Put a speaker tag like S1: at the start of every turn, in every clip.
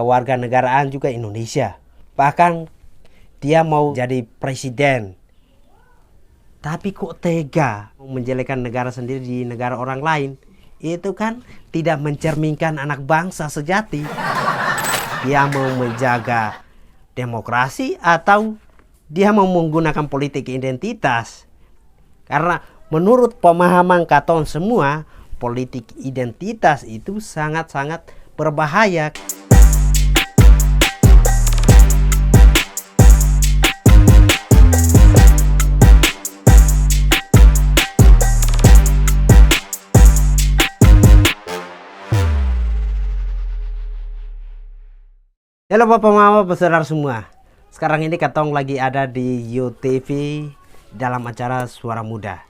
S1: kewarganegaraan juga Indonesia. Bahkan dia mau jadi presiden. Tapi kok tega menjelekkan negara sendiri di negara orang lain? Itu kan tidak mencerminkan anak bangsa sejati. Dia mau menjaga demokrasi atau dia mau menggunakan politik identitas? Karena menurut pemahaman katon semua, politik identitas itu sangat-sangat berbahaya. Halo Bapak Mama, saudara semua. Sekarang ini Katong lagi ada di YoTV dalam acara Suara Muda.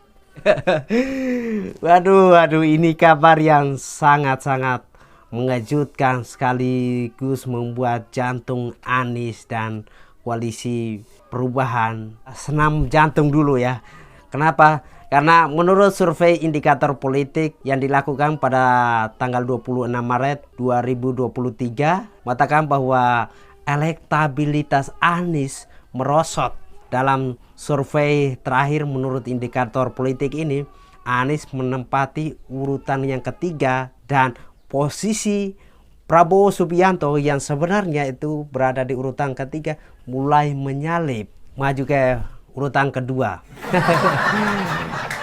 S1: Waduh, ini kabar yang sangat-sangat mengejutkan sekaligus membuat jantung Anies dan koalisi perubahan senam jantung dulu ya. Kenapa? Karena menurut survei indikator politik yang dilakukan pada tanggal 26 Maret 2023 mengatakan bahwa elektabilitas Anies merosot. Dalam survei terakhir menurut indikator politik ini, Anies menempati urutan yang ketiga dan posisi Prabowo Subianto yang sebenarnya itu berada di urutan ketiga mulai menyalip maju ke urutan kedua.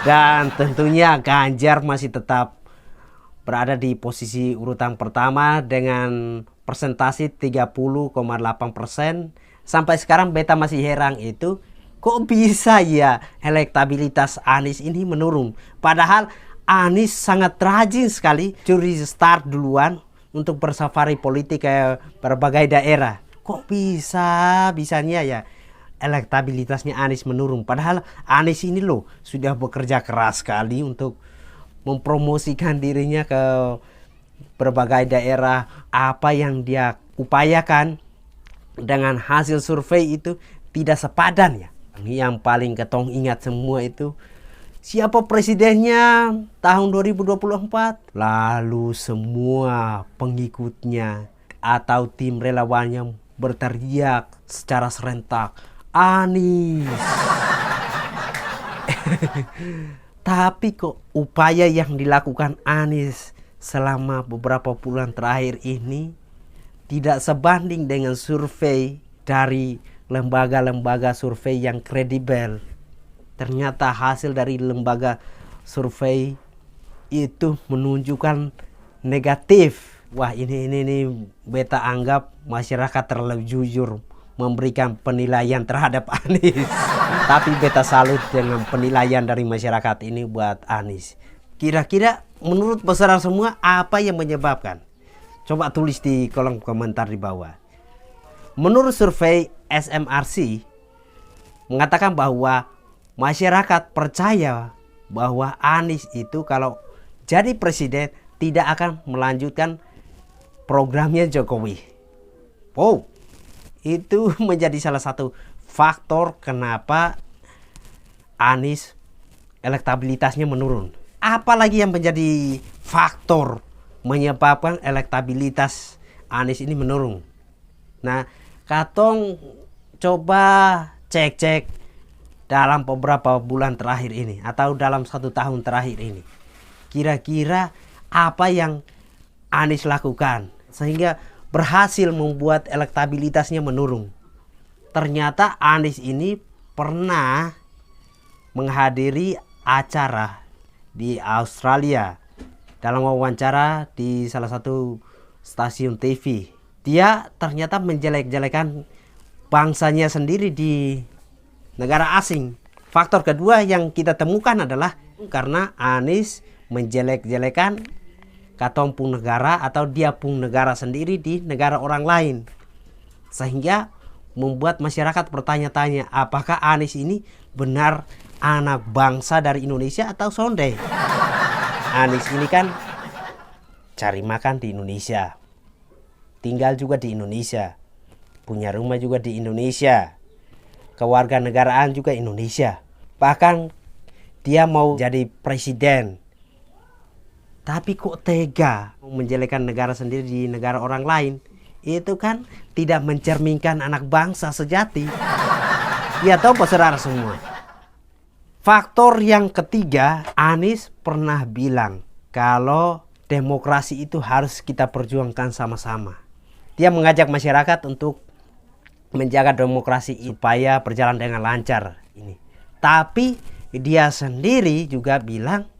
S1: Dan tentunya Ganjar masih tetap berada di posisi urutan pertama dengan persentase 30,8%. Sampai sekarang beta masih heran itu kok bisa ya elektabilitas Anies ini menurun. Padahal Anies sangat rajin sekali curi start duluan untuk bersafari politik ke berbagai daerah. Kok bisanya ya elektabilitasnya Anies menurun. Padahal Anies ini loh sudah bekerja keras sekali untuk mempromosikan dirinya ke berbagai daerah. Apa yang dia upayakan dengan hasil survei itu tidak sepadan ya. Yang paling ketong ingat semua itu siapa presidennya tahun 2024? Lalu semua pengikutnya atau tim relawannya berteriak secara serentak, Anies. Tapi kok upaya yang dilakukan Anies selama beberapa bulan terakhir ini tidak sebanding dengan survei dari lembaga-lembaga survei yang kredibel. Ternyata hasil dari lembaga survei itu menunjukkan negatif. Wah, ini beta anggap masyarakat terlalu jujur memberikan penilaian terhadap Anies. Tapi beta salut dengan penilaian dari masyarakat ini buat Anies. Kira-kira menurut peserta semua apa yang menyebabkan? Coba tulis di kolom komentar di bawah. Menurut survei SMRC mengatakan bahwa masyarakat percaya bahwa Anies itu kalau jadi presiden tidak akan melanjutkan programnya Jokowi. Wow, itu menjadi salah satu faktor kenapa Anies elektabilitasnya menurun. Apalagi yang menjadi faktor menyebabkan elektabilitas Anies ini menurun. Nah, Katong coba cek dalam beberapa bulan terakhir ini atau dalam 1 tahun terakhir ini. Kira-kira apa yang Anies lakukan sehingga berhasil membuat elektabilitasnya menurun. Ternyata Anies ini pernah menghadiri acara di Australia. Dalam wawancara di salah satu stasiun TV, dia ternyata menjelek-jelekan bangsanya sendiri di negara asing. Faktor kedua yang kita temukan adalah karena Anies menjelek-jelekan katong pun negara atau dia pun negara sendiri di negara orang lain. Sehingga membuat masyarakat bertanya-tanya apakah Anies ini benar anak bangsa dari Indonesia atau sonde. Anies ini kan cari makan di Indonesia, tinggal juga di Indonesia, punya rumah juga di Indonesia, kewarganegaraan juga Indonesia. Bahkan dia mau jadi presiden. Tapi kok tega menjelekkan negara sendiri di negara orang lain? itu kan tidak mencerminkan anak bangsa sejati. Ya tahu saudara semua. Faktor yang ketiga, Anies pernah bilang kalau demokrasi itu harus kita perjuangkan sama-sama. Dia mengajak masyarakat untuk menjaga demokrasi supaya berjalan dengan lancar ini. Tapi dia sendiri juga bilang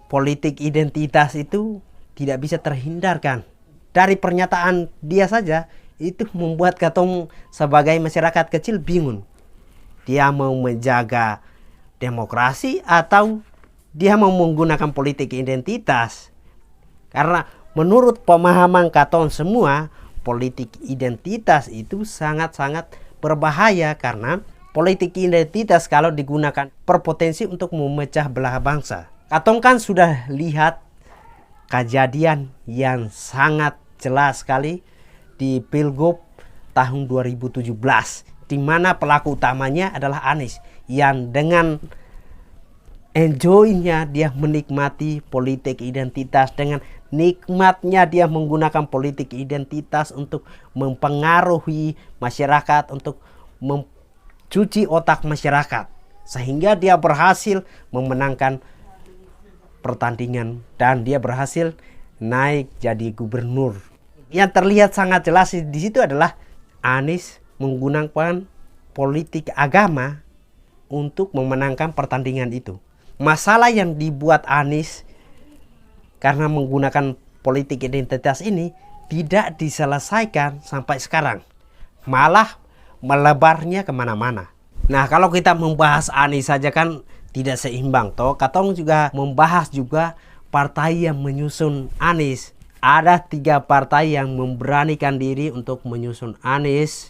S1: politik identitas itu tidak bisa terhindarkan. Dari pernyataan dia saja itu membuat katong sebagai masyarakat kecil bingung. Dia mau menjaga demokrasi atau dia mau menggunakan politik identitas? Karena menurut pemahaman katong semua, politik identitas itu sangat-sangat berbahaya karena politik identitas kalau digunakan berpotensi untuk memecah belah bangsa. Katong kan sudah lihat kejadian yang sangat jelas sekali di Pilgub tahun 2017, di mana pelaku utamanya adalah Anies yang dengan enjoy-nya dia menikmati politik identitas, dengan nikmatnya dia menggunakan politik identitas untuk mempengaruhi masyarakat, untuk mencuci otak masyarakat, sehingga dia berhasil memenangkan pertandingan dan dia berhasil naik jadi gubernur. Yang terlihat sangat jelas di situ adalah Anies menggunakan politik agama untuk memenangkan pertandingan itu. Masalah yang dibuat Anies karena menggunakan politik identitas ini tidak diselesaikan sampai sekarang, malah melebarnya kemana-mana. Nah, kalau kita membahas Anies saja kan tidak seimbang toh. Katong juga membahas juga partai yang menyusun Anies. Ada 3 partai yang memberanikan diri untuk menyusun Anies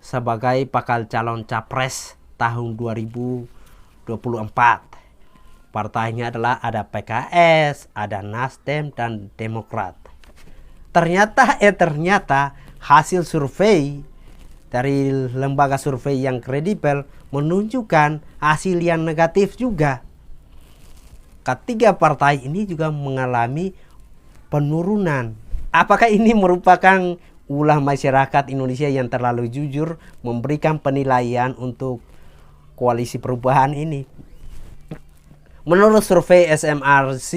S1: sebagai bakal calon capres tahun 2024. Partainya adalah ada PKS, ada Nasdem, dan Demokrat. Ternyata hasil survei dari lembaga survei yang kredibel menunjukkan hasil yang negatif juga. Ketiga partai ini juga mengalami penurunan. Apakah ini merupakan ulah masyarakat Indonesia yang terlalu jujur memberikan penilaian untuk koalisi perubahan ini? Menurut survei SMRC,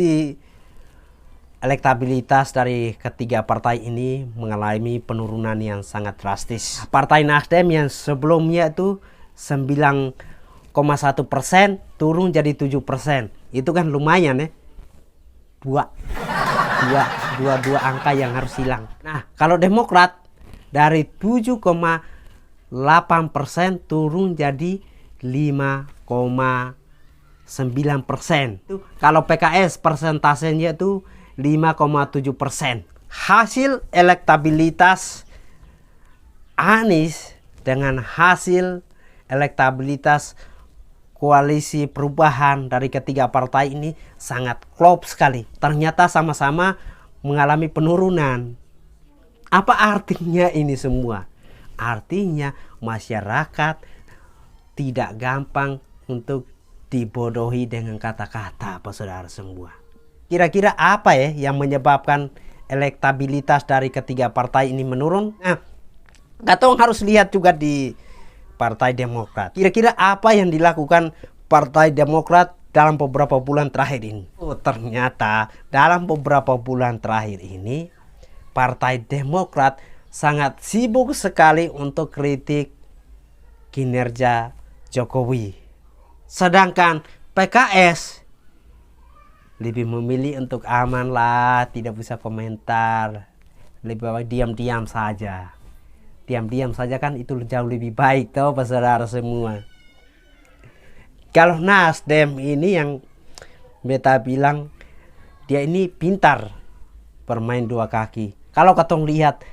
S1: elektabilitas dari ketiga partai ini mengalami penurunan yang sangat drastis. Partai Nasdem yang sebelumnya itu 9,1% turun jadi 7%. Itu kan lumayan ya. Dua angka yang harus hilang. Nah, kalau Demokrat dari 7,8% turun jadi 5,9%. Kalau PKS persentasenya itu 5,7%. Hasil elektabilitas Anies dengan hasil elektabilitas koalisi perubahan dari ketiga partai ini sangat klop sekali. Ternyata sama-sama mengalami penurunan. Apa artinya ini semua? Artinya masyarakat tidak gampang untuk dibodohi dengan kata-kata, saudara semua. Kira-kira apa ya yang menyebabkan elektabilitas dari ketiga partai ini menurun? Nah, katong harus lihat juga di Partai Demokrat. Kira-kira apa yang dilakukan Partai Demokrat dalam beberapa bulan terakhir ini? Oh, ternyata dalam beberapa bulan terakhir ini Partai Demokrat sangat sibuk sekali untuk kritik kinerja Jokowi. Sedangkan PKS lebih memilih untuk aman lah, tidak bisa komentar, lebih baik diam-diam saja. Diam-diam saja kan itu jauh lebih baik toh saudara semua. Kalau Nasdem ini yang beta bilang dia ini pintar bermain dua kaki. Kalau katong lihat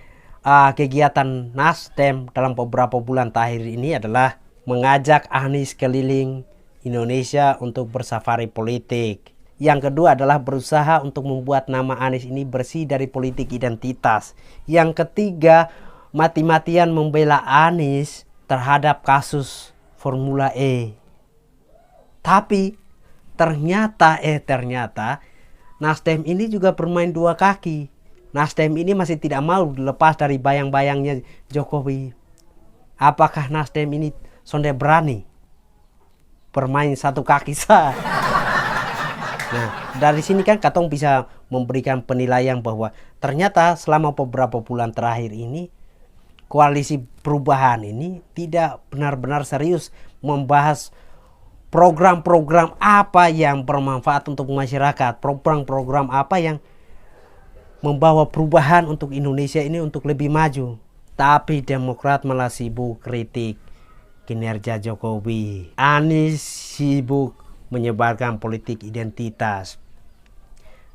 S1: kegiatan Nasdem dalam beberapa bulan terakhir ini adalah mengajak Anies keliling Indonesia untuk bersafari politik. Yang kedua adalah berusaha untuk membuat nama Anies ini bersih dari politik identitas. Yang ketiga, mati-matian membela Anies terhadap kasus Formula E. Tapi ternyata Nasdem ini juga bermain dua kaki. Nasdem ini masih tidak mau lepas dari bayang-bayangnya Jokowi. Apakah Nasdem ini sonde berani bermain satu kaki sah? Nah, dari sini kan Katong bisa memberikan penilaian bahwa ternyata selama beberapa bulan terakhir ini koalisi perubahan ini tidak benar-benar serius membahas program-program apa yang bermanfaat untuk masyarakat, program-program apa yang membawa perubahan untuk Indonesia ini untuk lebih maju. Tapi Demokrat malah sibuk kritik kinerja Jokowi. Anies sibuk menyebarkan politik identitas.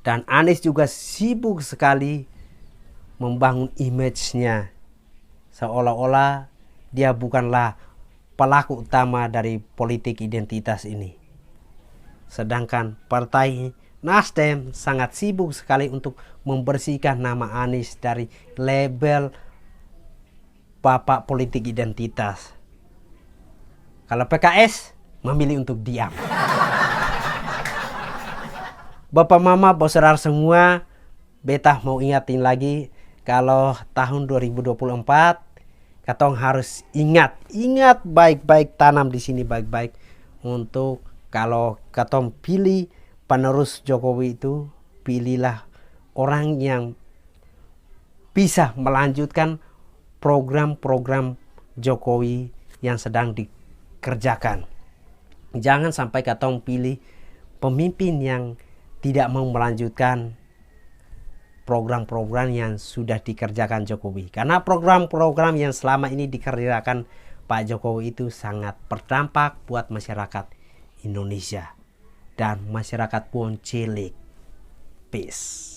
S1: Dan Anies juga sibuk sekali membangun image-nya. Seolah-olah dia bukanlah pelaku utama dari politik identitas ini. Sedangkan partai Nasdem sangat sibuk sekali untuk membersihkan nama Anies dari label bapak politik identitas. Kalau PKS memilih untuk diam. Bapak mama, saudara semua, beta mau ingatin lagi kalau tahun 2024 Katong harus ingat baik-baik, tanam di sini baik-baik untuk kalau Katong pilih penerus Jokowi itu, pilihlah orang yang bisa melanjutkan program-program Jokowi yang sedang dikerjakan. Jangan sampai Katong pilih pemimpin yang tidak mau melanjutkan program-program yang sudah dikerjakan Jokowi. Karena program-program yang selama ini dikerjakan Pak Jokowi itu sangat berdampak buat masyarakat Indonesia dan masyarakat pun cilik. Peace.